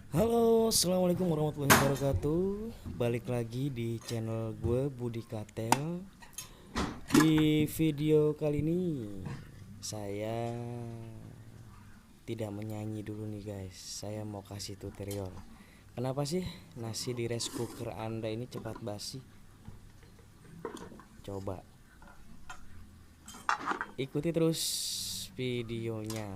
Halo, assalamualaikum warahmatullahi wabarakatuh. Balik lagi di channel gue Budi Katel. Di video kali ini saya tidak menyanyi dulu nih guys. Saya mau kasih tutorial. Kenapa sih nasi di rice cooker Anda ini cepat basi? Coba ikuti terus videonya.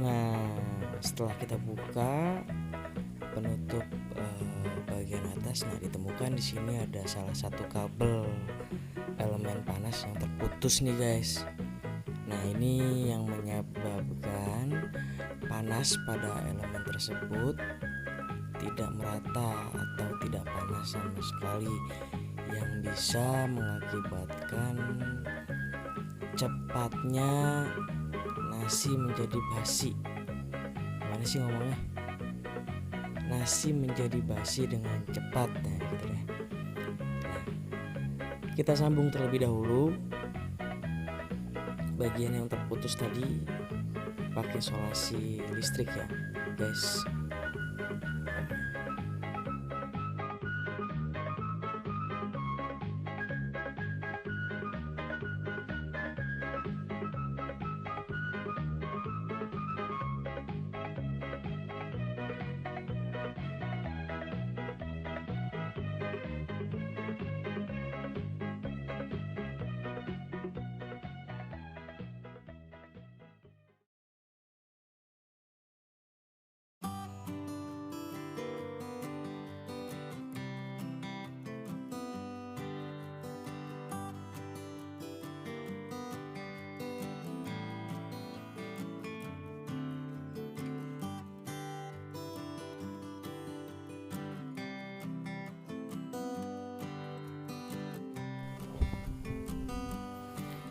Nah, setelah kita buka penutup bagian atas, nah ditemukan di sini ada salah satu kabel elemen panas yang terputus nih guys. Nah, ini yang menyebabkan panas pada elemen tersebut tidak merata atau tidak panas sama sekali, yang bisa mengakibatkan cepatnya nasi menjadi basi. Gimana sih ngomongnya? Nasi menjadi basi dengan cepat, nah gitu deh. Nah, kita sambung terlebih dahulu bagian yang terputus tadi pakai solasi listrik ya guys.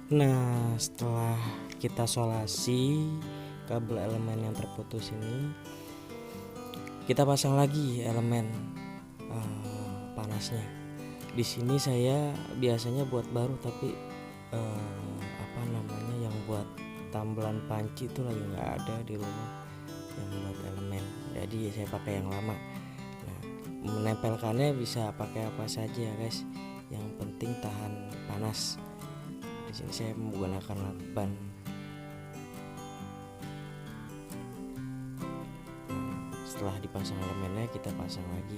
Nah, setelah kita solasi kabel elemen yang terputus ini, kita pasang lagi elemen panasnya. Di sini saya biasanya buat baru, tapi yang buat tambelan panci itu lagi nggak ada di rumah yang buat elemen, jadi saya pakai yang lama. Nah, menempelkannya bisa pakai apa saja ya guys, yang penting tahan panas. Di sini saya menggunakan lakban. Setelah dipasang elemennya, kita pasang lagi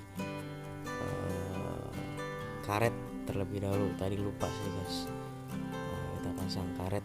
karet terlebih dahulu. Tadi lupa sih guys. Nah, kita pasang karet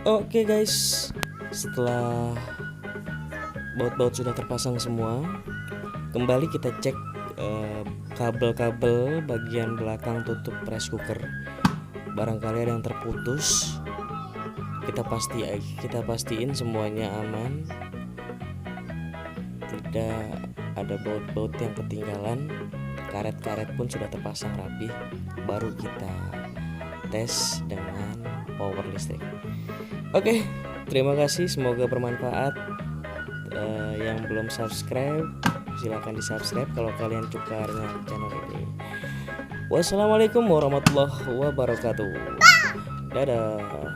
Oke guys, setelah baut-baut sudah terpasang semua, kembali kita cek kabel-kabel bagian belakang tutup rice cooker. Barangkali ada yang terputus. Kita pastiin semuanya aman, tidak ada baut-baut yang ketinggalan. Karet-karet pun sudah terpasang rapi. Baru kita tes dengan power listrik. Oke, terima kasih, semoga bermanfaat. Yang belum subscribe silahkan di subscribe kalau kalian suka dengan channel ini. Wassalamualaikum warahmatullahi wabarakatuh. Dadah.